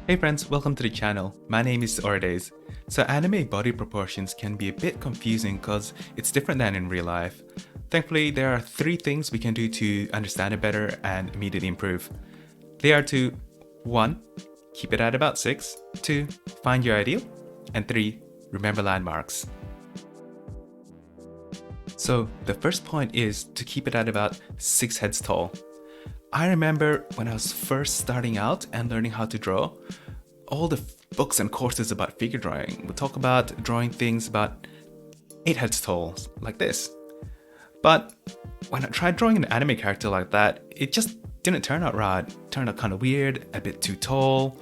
Hey friends, welcome to the channel. My name is Ordes. So anime body proportions can be a bit confusing because it's different than in real life. Thankfully, there are 3 things we can do to understand it better and immediately improve. They are to 1. Keep it at about 6, 2. Find your ideal, and 3. Remember landmarks. So the first point is to keep it at about 6 heads tall. I remember when I was first starting out and learning how to draw, all the books and courses about figure drawing would talk about drawing things about 8 heads tall, like this. But when I tried drawing an anime character like that, it just didn't turn out right. It turned out kind of weird, a bit too tall.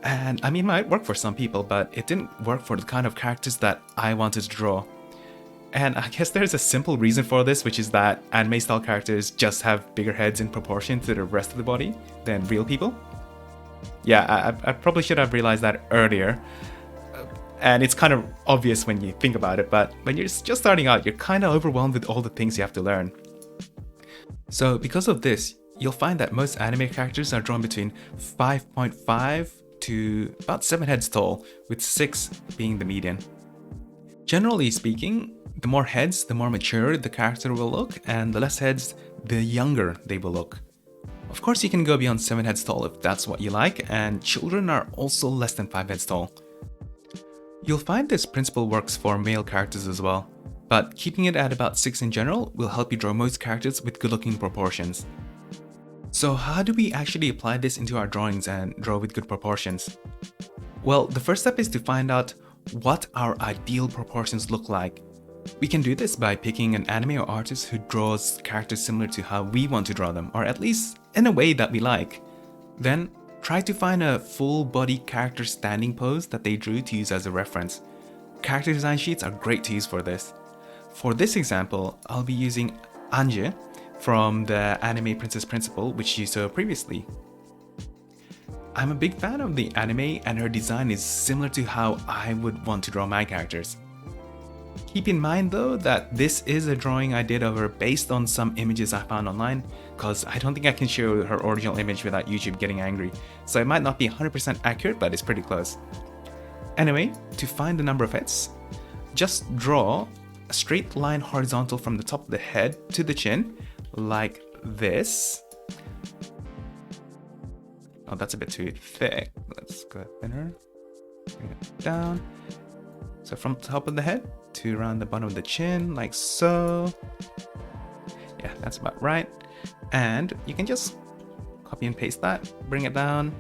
And I mean, it might work for some people, but it didn't work for the kind of characters that I wanted to draw. And I guess there's a simple reason for this, which is that anime style characters just have bigger heads in proportion to the rest of the body than real people. Yeah, I probably should have realized that earlier. And it's kind of obvious when you think about it, but when you're just starting out, you're kind of overwhelmed with all the things you have to learn. So because of this, you'll find that most anime characters are drawn between 5.5 to about 7 heads tall, with 6 being the median. Generally speaking, the more heads, the more mature the character will look, and the less heads, the younger they will look. Of course, you can go beyond 7 heads tall if that's what you like, and children are also less than 5 heads tall. You'll find this principle works for male characters as well, but keeping it at about 6 in general will help you draw most characters with good-looking proportions. So how do we actually apply this into our drawings and draw with good proportions? Well, the first step is to find out what our ideal proportions look like. We can do this by picking an anime or artist who draws characters similar to how we want to draw them, or at least in a way that we like. Then, try to find a full body character standing pose that they drew to use as a reference. Character design sheets are great to use for this. For this example, I'll be using Anje from the anime Princess Principal, which you saw previously. I'm a big fan of the anime, and her design is similar to how I would want to draw my characters. Keep in mind though that this is a drawing I did of her based on some images I found online, cause I don't think I can show her original image without YouTube getting angry, so it might not be 100% accurate, but it's pretty close. Anyway, to find the number of heads, just draw a straight line horizontal from the top of the head to the chin, like this. Oh, that's a bit too thick. Let's go thinner. Bring it down. So from the top of the head to around the bottom of the chin, like so. Yeah, that's about right. And you can just copy and paste that, bring it down.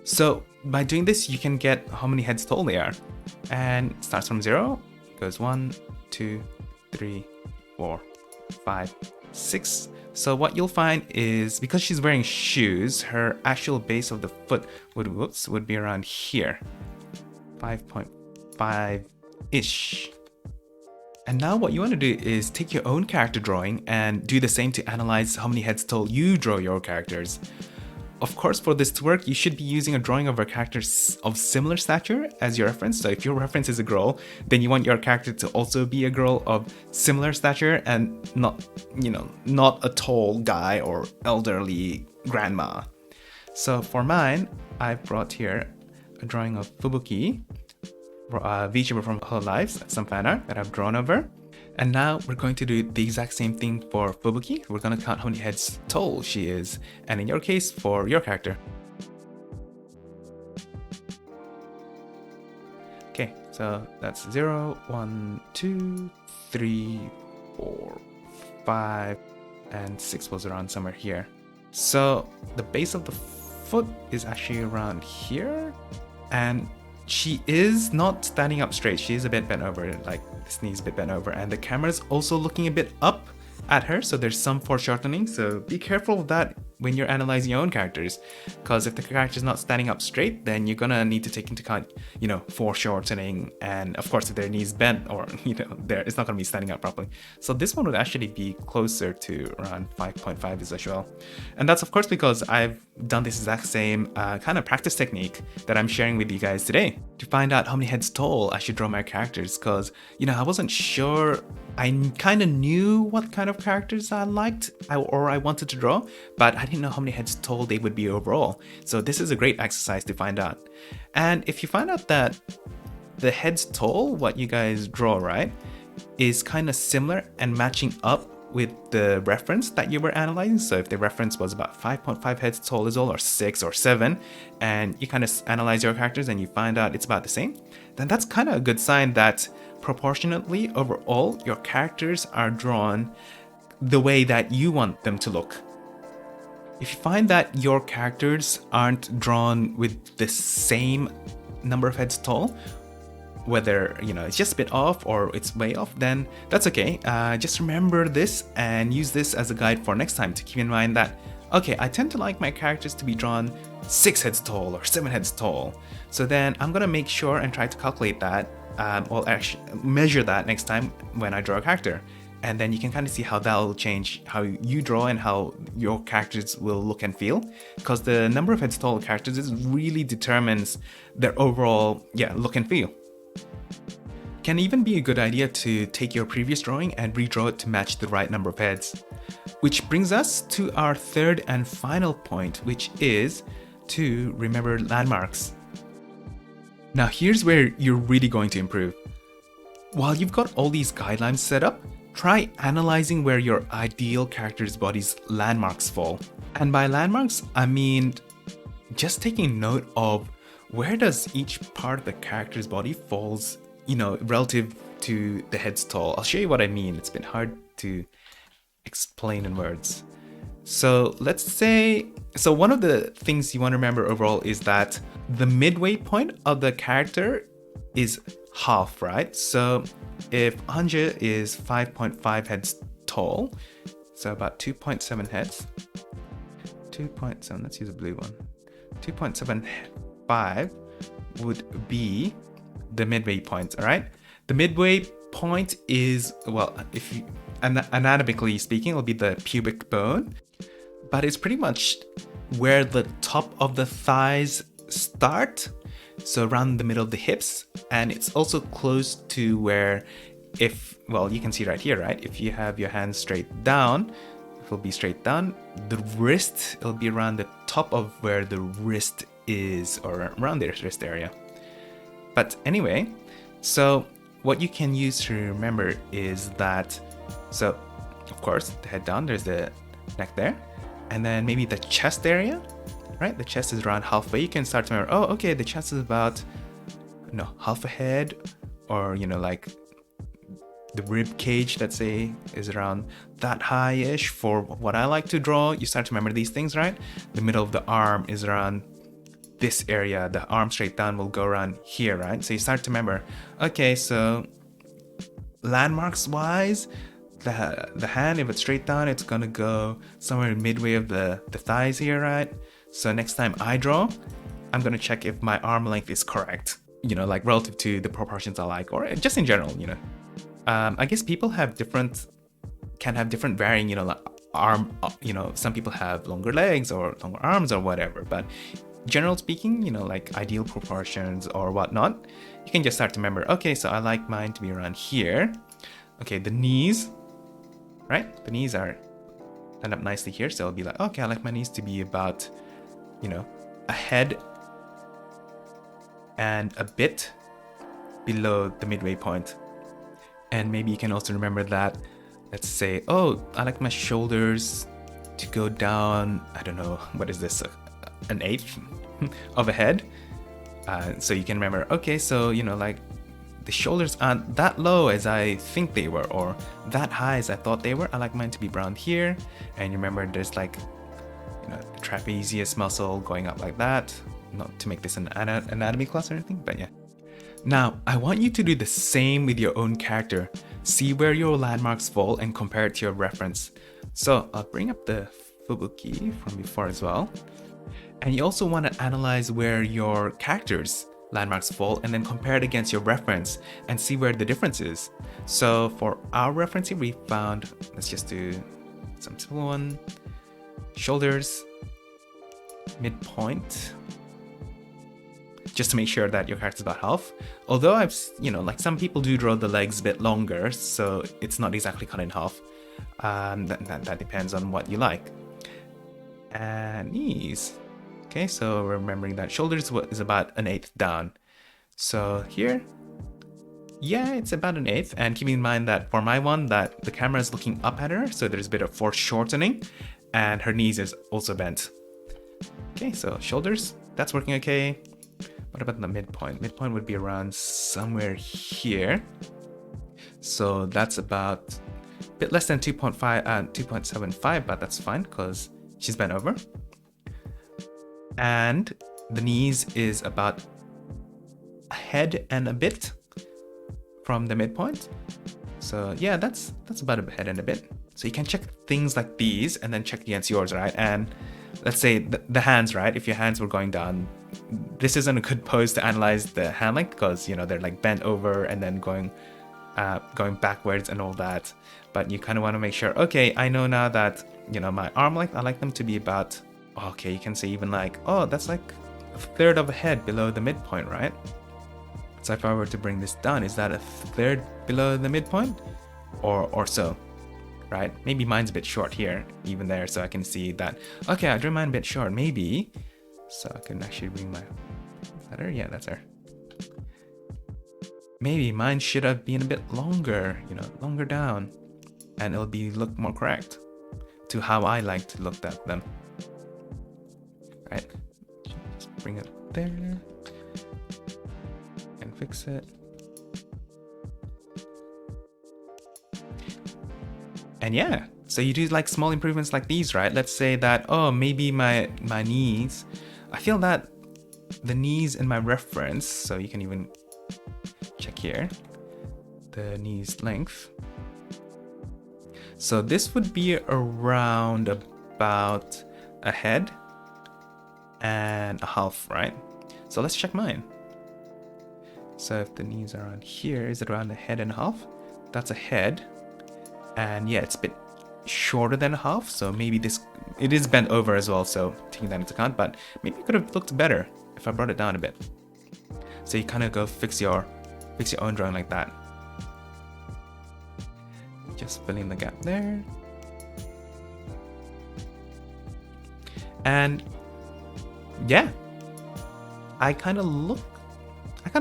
So by doing this, you can get how many heads tall they are. And it starts from 0, goes 1, 2, 3, 4, 5, 6. So what you'll find is, because she's wearing shoes, her actual base of the foot would be around here. 5.5-ish. And now what you want to do is take your own character drawing and do the same to analyze how many heads tall you draw your characters. Of course, for this to work, you should be using a drawing of a character of similar stature as your reference. So if your reference is a girl, then you want your character to also be a girl of similar stature and not a tall guy or elderly grandma. So for mine, I've brought here a drawing of Fubuki, VTuber from Hololive, some fan art that I've drawn over. And now we're going to do the exact same thing for Fubuki. We're going to count how many heads tall she is, and in your case, for your character. Okay, so that's 0, 1, 2, 3, 4, 5, and 6 was around somewhere here. So the base of the foot is actually around here, and she is not standing up straight. She is a bit bent over, like this knee's a bit bent over, and the camera's also looking a bit up at her, so there's some foreshortening, so be careful of that when you're analyzing your own characters. Because if the character is not standing up straight, then you're gonna need to take into account, foreshortening, and of course if their knees bent, or it's not gonna be standing up properly. So this one would actually be closer to around 5.5 as well. And that's of course because I've done this exact same kind of practice technique that I'm sharing with you guys today to find out how many heads tall I should draw my characters. Because I wasn't sure. I kind of knew what kind of characters I liked or I wanted to draw, but I didn't know how many heads tall they would be overall. So this is a great exercise to find out. And if you find out that the heads tall, what you guys draw, right, is kind of similar and matching up with the reference that you were analyzing. So if the reference was about 5.5 heads tall as well, or 6 or 7, and you kind of analyze your characters and you find out it's about the same, then that's kind of a good sign that proportionately overall your characters are drawn the way that you want them to look. If you find that your characters aren't drawn with the same number of heads tall, whether it's just a bit off or it's way off, then that's okay. Just remember this and use this as a guide for next time, to keep in mind that, okay, I tend to like my characters to be drawn 6 heads tall or 7 heads tall. So then I'm gonna make sure and try to calculate that, or actually measure that next time when I draw a character. And then you can kind of see how that'll change how you draw and how your characters will look and feel. Because the number of heads tall characters really determines their overall look and feel. Can even be a good idea to take your previous drawing and redraw it to match the right number of heads. Which brings us to our third and final point, which is to remember landmarks. Now here's where you're really going to improve. While you've got all these guidelines set up, try analyzing where your ideal character's body's landmarks fall. And by landmarks, I mean just taking note of where does each part of the character's body falls, relative to the head's tall. I'll show you what I mean. It's been hard to explain in words. So let's say, one of the things you want to remember overall is that the midway point of the character is half, right? So if Anja is 5.5 heads tall, so about 2.7 heads, 2.7, let's use a blue one, 2.75 would be the midway point, all right? The midway point is, well, if you, anatomically speaking, it'll be the pubic bone, but it's pretty much where the top of the thighs start, so around the middle of the hips, and it's also close to where, you can see right here, right? If you have your hands straight down, it'll be straight down. The wrist, it'll be around the top of where the wrist is, or around the wrist area. But anyway, so what you can use to remember is that, so of course, the head down, there's the neck there, and then maybe the chest area, right? The chest is around halfway. You can start to remember, oh, okay, the chest is about, half a head, or, like the rib cage, let's say, is around that high-ish for what I like to draw. You start to remember these things, right? The middle of the arm is around this area. The arm straight down will go around here, right? So you start to remember, okay, so landmarks wise, the hand, if it's straight down, it's gonna go somewhere midway of the thighs here, right? So next time I draw, I'm gonna check if my arm length is correct, like relative to the proportions I like, or just in general, I guess people can have different varying, like arm, some people have longer legs or longer arms or whatever, but general speaking, like ideal proportions or whatnot, you can just start to remember, okay, so I like mine to be around here. Okay, the knees, right? The knees are line up nicely here, so I'll be like, okay, I like my knees to be about, a head and a bit below the midway point. And maybe you can also remember that, let's say, oh, I like my shoulders to go down, I don't know, what is this, an eighth of a head. So you can remember, okay, so, like the shoulders aren't that low as I think they were, or that high as I thought they were. I like mine to be around here. And you remember there's like, the trapezius muscle going up like that. Not to make this an anatomy class or anything, but yeah. Now, I want you to do the same with your own character. See where your landmarks fall and compare it to your reference. So I'll bring up the Fubuki from before as well. And you also want to analyze where your character's landmarks fall and then compare it against your reference and see where the difference is. So for our reference here, we found, let's just do some simple one. Shoulders, midpoint, just to make sure that your character's about half. Although I've, like some people do draw the legs a bit longer, so it's not exactly cut in half. That depends on what you like. And knees. Okay, so remembering that shoulders is about 1/8 down. So here, yeah, it's about 1/8. And keeping in mind that for my one, that the camera is looking up at her, so there's a bit of foreshortening, and her knees is also bent. Okay, so shoulders, that's working okay. What about the midpoint? Midpoint would be around somewhere here. So that's about a bit less than 2.75, but that's fine because she's bent over. And the knees is about a head and a bit from the midpoint. So yeah, that's about a head and a bit. So you can check things like these and then check against yours, right? And let's say the hands, right? If your hands were going down, this isn't a good pose to analyze the hand length because, they're like bent over and then going backwards and all that. But you kind of want to make sure, okay, I know now that, my arm length, I like them to be about, okay, you can say even like, oh, that's like 1/3 of a head below the midpoint, right? So if I were to bring this down, is that 1/3 below the midpoint or so? Right? Maybe mine's a bit short here, even there, so I can see that, okay, I drew mine a bit short, maybe. So I can actually bring my, is that her? Yeah, that's her. Maybe mine should have been a bit longer, longer down, and it'll look more correct to how I like to look at them. Right? Just bring it up there and fix it. And yeah, so you do like small improvements like these, right? Let's say that, oh, maybe my knees, I feel that the knees in my reference, so you can even check here, the knees length. So this would be around about a head and a half, right? So let's check mine. So if the knees are around here, is it around a head and a half? That's a head. And yeah, it's a bit shorter than a half, so maybe it is bent over as well, so taking that into account, but maybe it could have looked better if I brought it down a bit. So you kind of go fix your own drawing like that. Just fill in the gap there. And yeah, I kind of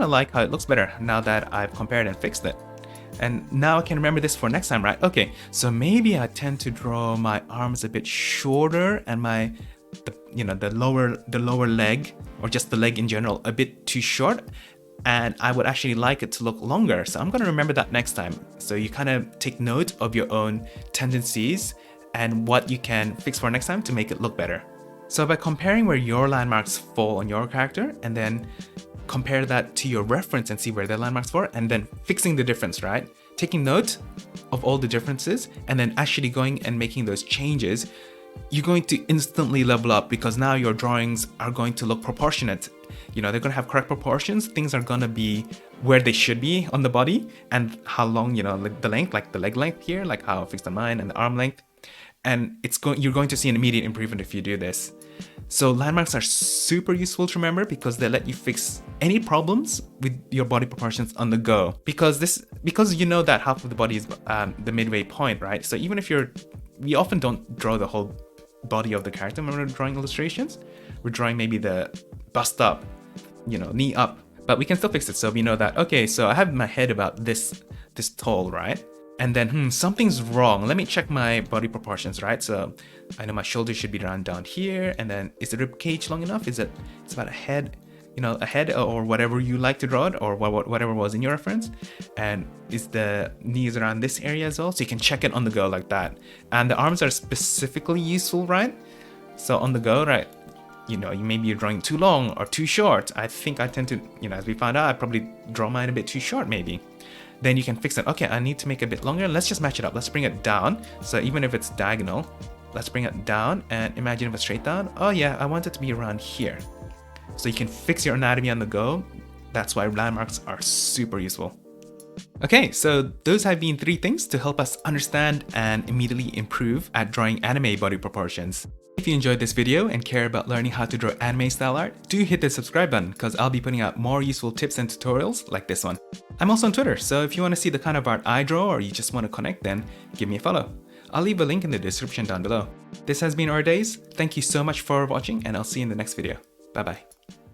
like how it looks better now that I've compared and fixed it. And now I can remember this for next time, right? Okay, so maybe I tend to draw my arms a bit shorter and the lower leg, or just the leg in general, a bit too short. And I would actually like it to look longer. So I'm going to remember that next time. So you kind of take note of your own tendencies and what you can fix for next time to make it look better. So by comparing where your landmarks fall on your character and then compare that to your reference and see where their landmarks fall, and then fixing the difference, right? Taking note of all the differences and then actually going and making those changes, you're going to instantly level up because now your drawings are going to look proportionate. They're going to have correct proportions. Things are going to be where they should be on the body, and how long, like the length, like the leg length here, like how I fixed on mine, and the arm length. And you're going to see an immediate improvement if you do this. So landmarks are super useful to remember because they let you fix any problems with your body proportions on the go. Because you know that half of the body is the midway point, right? So even if we often don't draw the whole body of the character when we're drawing illustrations. We're drawing maybe the bust up, knee up, but we can still fix it. So we know that, okay, so I have my head about this tall, right? And then, something's wrong. Let me check my body proportions, right? So I know my shoulder should be around down here. And then is the rib cage long enough? It's about a head, a head or whatever you like to draw it, or whatever was in your reference. And is the knees around this area as well? So you can check it on the go like that. And the arms are specifically useful, right? So on the go, right? Maybe you're drawing too long or too short. I think I tend to, as we found out, I probably draw mine a bit too short maybe. Then you can fix it. Okay, I need to make it a bit longer. Let's just match it up. Let's bring it down. So even if it's diagonal, let's bring it down and imagine it was straight down. Oh yeah, I want it to be around here. So you can fix your anatomy on the go. That's why landmarks are super useful. Okay, so those have been 3 things to help us understand and immediately improve at drawing anime body proportions. If you enjoyed this video and care about learning how to draw anime style art, do hit the subscribe button because I'll be putting out more useful tips and tutorials like this one. I'm also on Twitter, so if you want to see the kind of art I draw or you just want to connect, then give me a follow. I'll leave a link in the description down below. This has been Our Days. Thank you so much for watching and I'll see you in the next video. Bye bye.